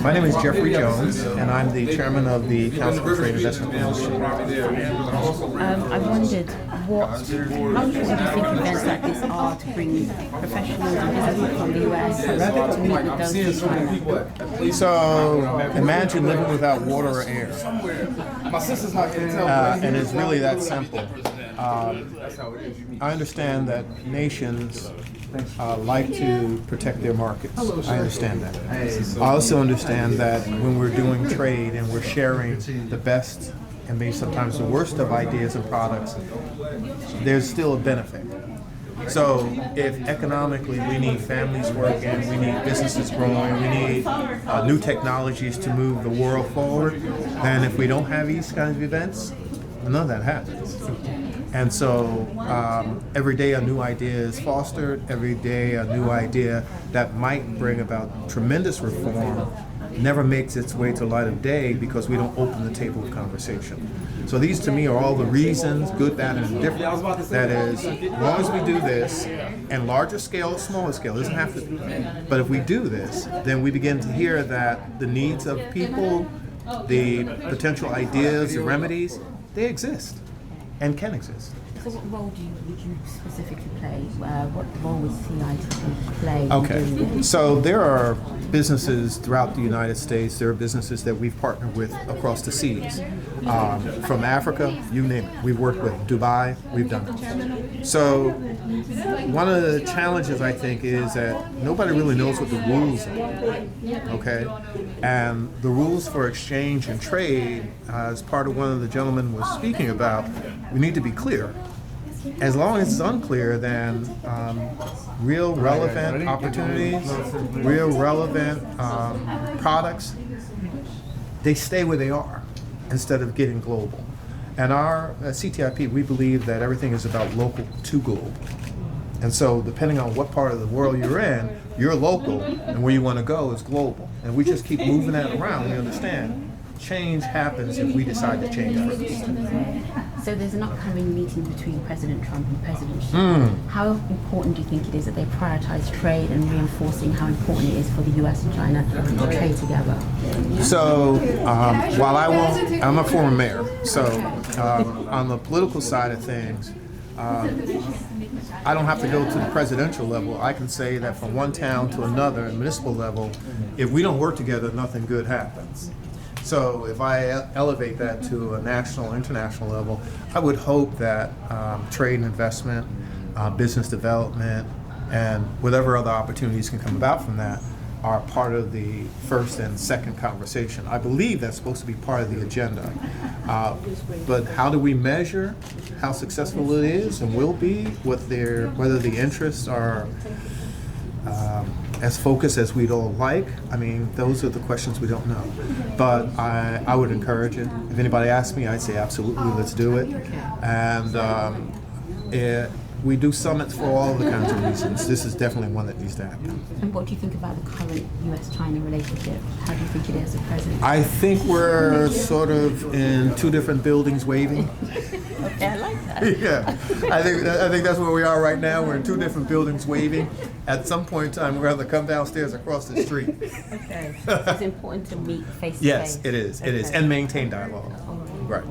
My name is Jeffrey Jones, and I'm the chairman of the Council for Trade Investment Promotion. I wondered, how important do you think events like this are to bring professionals and visitors from the US to meet with those in China? So imagine living without water or air. And it's really that simple. I understand that nations like to protect their markets. I understand that. I also understand that when we're doing trade and we're sharing the best and maybe sometimes the worst of ideas and products, there's still a benefit. So if economically we need families working, we need businesses growing, we need new technologies to move the world forward, then if we don't have these kinds of events, none of that happens. And so every day a new idea is fostered, every day a new idea that might bring about tremendous reform never makes its way to light of day because we don't open the table of conversation. So these to me are all the reasons, good, bad, and indifferent. That is, as long as we do this, and larger scale or smaller scale, it doesn't have to be. But if we do this, then we begin to hear that the needs of people, the potential ideas, the remedies, they exist and can exist. So what role would you specifically play? What role would CTIP play? Okay, so there are businesses throughout the United States, there are businesses that we've partnered with across the seas. From Africa, you name it. We've worked with Dubai, we've done it. So one of the challenges I think is that nobody really knows what the rules are, okay? And the rules for exchange and trade, as part of one of the gentlemen was speaking about, we need to be clear. As long as it's unclear, then real relevant opportunities, real relevant products, they stay where they are instead of getting global. And our CTIP, we believe that everything is about local to global. And so depending on what part of the world you're in, you're local, and where you want to go is global. And we just keep moving that around. We understand change happens if we decide to change first. So there's an upcoming meeting between President Trump and President Xi. How important do you think it is that they prioritize trade and reinforcing how important it is for the US and China to trade together? So while I'm a former mayor, so on the political side of things, I don't have to go to the presidential level. I can say that from one town to another, at municipal level, if we don't work together, nothing good happens. So if I elevate that to a national, international level, I would hope that trade and investment, business development, and whatever other opportunities can come about from that are part of the first and second conversation. I believe that's supposed to be part of the agenda. But how do we measure how successful it is and will be, whether the interests are as focused as we'd all like? I mean, those are the questions we don't know. But I would encourage it. If anybody asks me, I'd say absolutely, let's do it. And we do summits for all the kinds of reasons. This is definitely one that needs to happen. And what do you think about the current US-China relationship? How do you think it is at present? I think we're sort of in two different buildings waving. Okay, I like that. Yeah, I think that's where we are right now. We're in two different buildings waving. At some point in time, we're going to come downstairs across the street. Okay. So it's important to meet face to face. Yes, it is. It is, and maintain dialogue. Right.